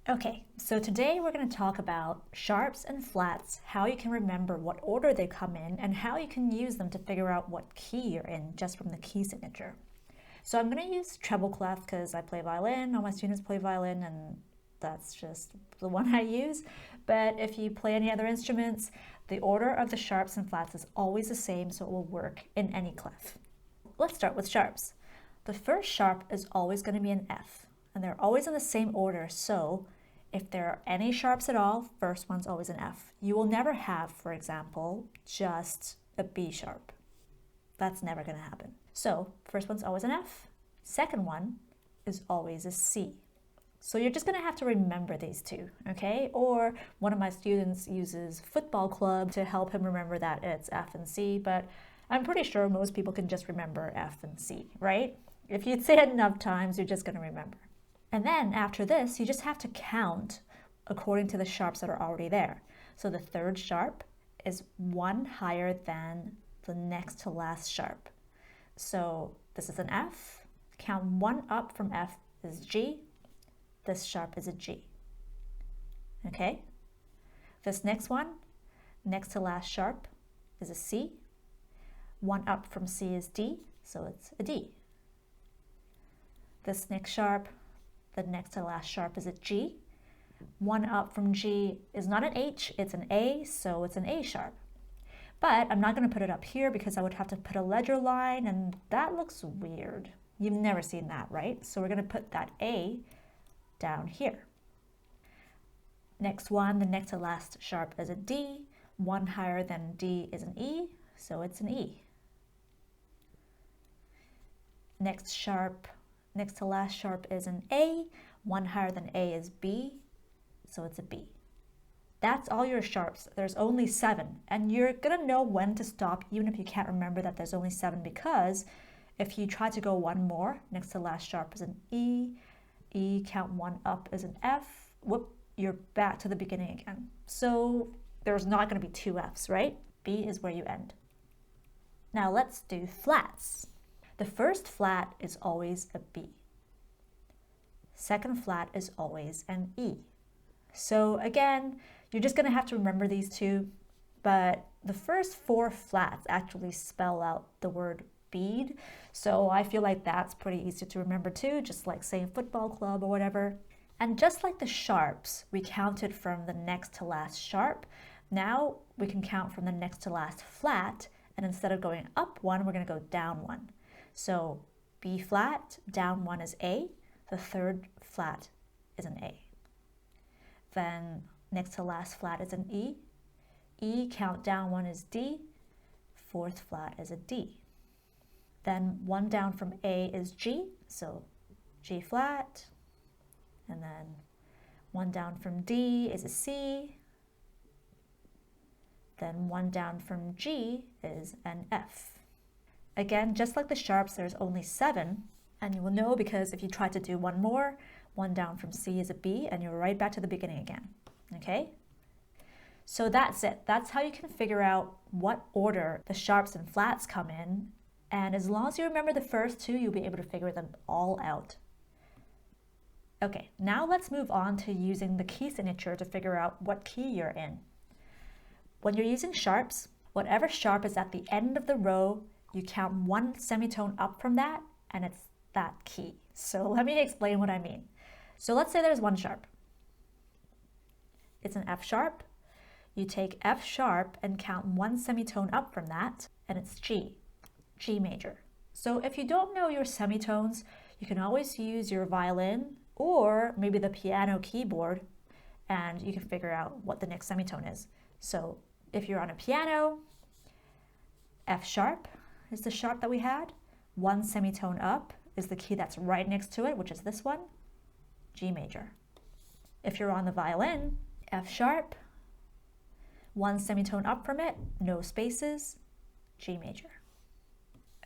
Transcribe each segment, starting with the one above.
Okay, so today we're going to talk about sharps and flats, how you can remember what order they come in, and how you can use them to figure out what key you're in just from the key signature. So I'm going to use treble clef because I play violin, all my students play violin, and that's just the one I use. But if you play any other instruments, the order of the sharps and flats is always the same, so it will work in any clef. Let's start with sharps. The first sharp is always going to be an F, and they're always in the same order, so if there are any sharps at all, first one's always an F. You will never have, for example, just a B sharp. That's never going to happen. So first one's always an F. Second one is always a C. So you're just going to have to remember these two, okay? Or one of my students uses football club to help him remember that it's F and C, but I'm pretty sure most people can just remember F and C, right? If you say it enough times, you're just going to remember. And then after this, you just have to count according to the sharps that are already there. So the third sharp is one higher than the next to last sharp. So this is an F. Count one up from F is G. This sharp is a G. Okay? This next one, next to last sharp, is a C. One up from C is D, so it's a D. This next sharp, the next to last sharp is a G. One up from G is not an H, it's an A, so it's an A sharp. But I'm not going to put it up here because I would have to put a ledger line, and that looks weird. You've never seen that, right? So we're going to put that A down here. Next one, the next to last sharp is a D. One higher than D is an E, so it's an E. Next sharp, next to last sharp is an A. One higher than A is B, so it's a B. That's all your sharps. There's only 7, and you're gonna know when to stop even if you can't remember that there's only 7, because if you try to go one more, next to last sharp is an E, E, count one up is an F, whoop, you're back to the beginning again. So there's not gonna be 2 Fs, right? B is where you end. Now let's do flats. The first flat is always a B. Second flat is always an E. So again, you're just going to have to remember these two, but the first 4 flats actually spell out the word bead. So I feel like that's pretty easy to remember too, just like saying football club or whatever. And just like the sharps, we counted from the next to last sharp. Now we can count from the next to last flat, and instead of going up 1, we're going to go down 1. So B flat, down 1 is A. The third flat is an A. Then next to last flat is an E. E, count down 1 is D. Fourth flat is a D. Then 1 down from A is G, so G flat. And then 1 down from D is a C. Then 1 down from G is an F. Again, just like the sharps, there's only 7, and you will know because if you try to do one more, 1 down from C is a B, and you're right back to the beginning again, okay? So that's it. That's how you can figure out what order the sharps and flats come in, and as long as you remember the first 2, you'll be able to figure them all out. Okay, now let's move on to using the key signature to figure out what key you're in. When you're using sharps, whatever sharp is at the end of the row, you count 1 semitone up from that, and it's that key. So let me explain what I mean. So let's say there's 1 sharp. It's an F sharp. You take F sharp and count 1 semitone up from that, and it's G, G major. So if you don't know your semitones, you can always use your violin or maybe the piano keyboard, and you can figure out what the next semitone is. So if you're on a piano, F sharp is the sharp that we had. 1 semitone up is the key that's right next to it, which is this one, G major. If you're on the violin, F sharp, 1 semitone up from it, no spaces, G major.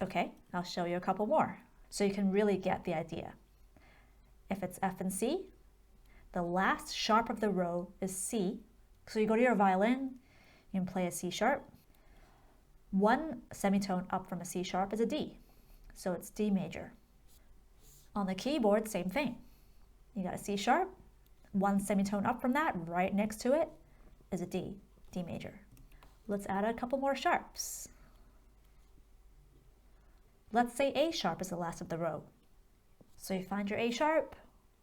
Okay, I'll show you a couple more so you can really get the idea. If it's F and C, the last sharp of the row is C. So you go to your violin, you can play a C sharp. 1 semitone up from a C sharp is a D, so it's D major. On the keyboard, same thing. You got a C sharp, One semitone up from that, right next to it, is a D, D major. Let's add a couple more sharps. Let's say A sharp is the last of the row. So you find your A sharp,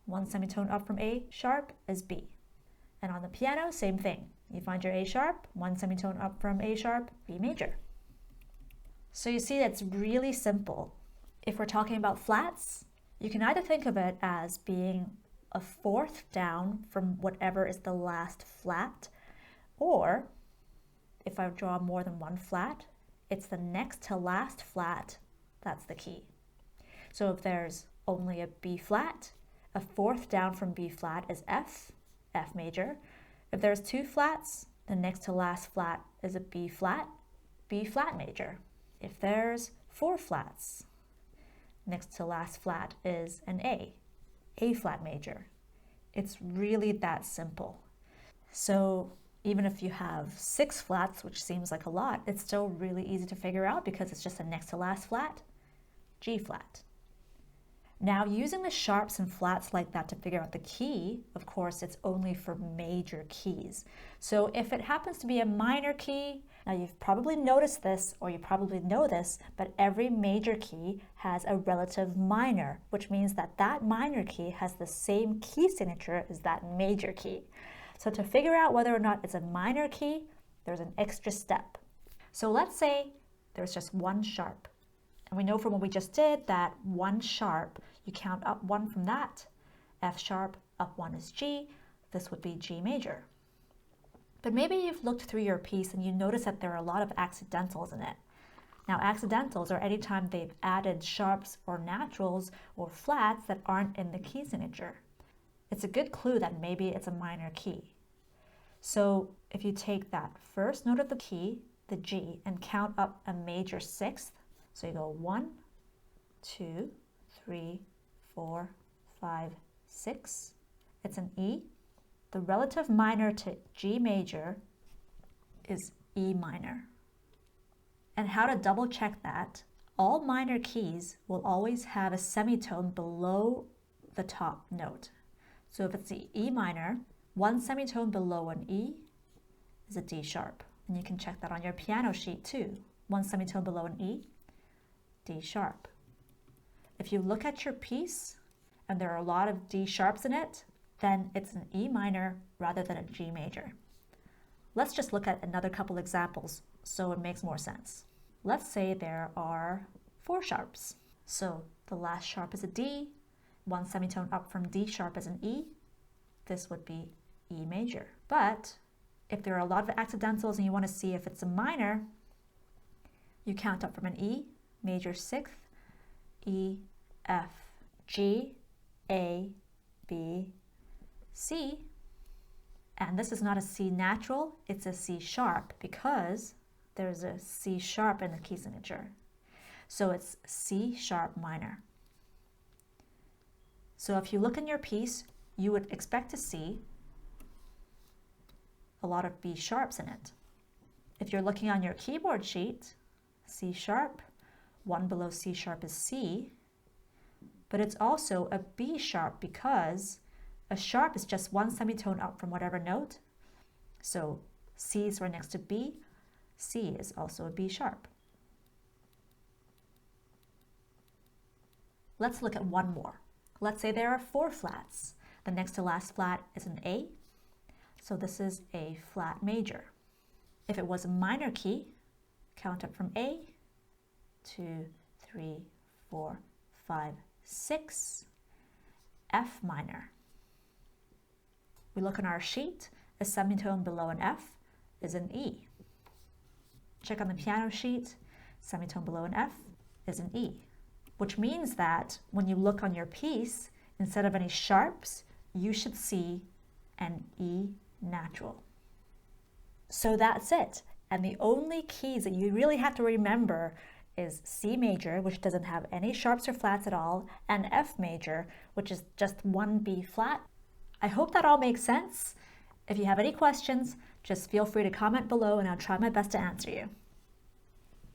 one semitone up from A sharp is B. And on the piano, same thing. You find your A sharp, one semitone up from A sharp, B major. So you see that's really simple. If we're talking about flats, you can either think of it as being a fourth down from whatever is the last flat, or if I draw more than one flat, it's the next to last flat, that's the key. So if there's only a B flat, a fourth down from B flat is F, F major. If there's two flats, the next to last flat is a B flat major. If there's four flats, next to last flat is an A flat major. It's really that simple. So even if you have 6 flats, which seems like a lot, it's still really easy to figure out because it's just a next to last flat, G flat. Now, using the sharps and flats like that to figure out the key, of course, it's only for major keys. So if it happens to be a minor key, now you've probably noticed this, or you probably know this, but every major key has a relative minor, which means that that minor key has the same key signature as that major key. So to figure out whether or not it's a minor key, there's an extra step. So let's say there's just one sharp. And we know from what we just did that one sharp, you count up one from that. F sharp, up one is G. This would be G major. But maybe you've looked through your piece and you notice that there are a lot of accidentals in it. Now, accidentals are any time they've added sharps or naturals or flats that aren't in the key signature. It's a good clue that maybe it's a minor key. So if you take that first note of the key, the G, and count up a major sixth, so you go 1, 2, 3, 4, 5, 6, it's an E. The relative minor to G major is E minor. And how to double check that, all minor keys will always have a semitone below the top note. So if it's the E minor, one semitone below an E is a D sharp. And you can check that on your piano sheet too. One semitone below an E, D sharp. If you look at your piece and there are a lot of D sharps in it, then it's an E minor rather than a G major. Let's just look at another couple examples so it makes more sense. Let's say there are 4 sharps. So the last sharp is a D, one semitone up from D sharp is an E. This would be E major. But if there are a lot of accidentals and you want to see if it's a minor, you count up from an E, major 6th, E, F, G, A, B, C, and this is not a C natural, it's a C sharp because there's a C sharp in the key signature. So it's C sharp minor. So if you look in your piece, you would expect to see a lot of B sharps in it. If you're looking on your keyboard sheet, C sharp, one below C sharp is C, but it's also a B sharp because a sharp is just one semitone up from whatever note. So C is right next to B. C is also a B sharp. Let's look at one more. Let's say there are 4 flats. The next to last flat is an A. So this is a flat major. If it was a minor key, count up from A, 2, 3, 4, 5, 6, F minor. We look on our sheet, a semitone below an F is an E. Check on the piano sheet, semitone below an F is an E, which means that when you look on your piece, instead of any sharps, you should see an E natural. So that's it. And the only keys that you really have to remember is C major, which doesn't have any sharps or flats at all, and F major, which is just one B flat. I hope that all makes sense. If you have any questions, just feel free to comment below and I'll try my best to answer you.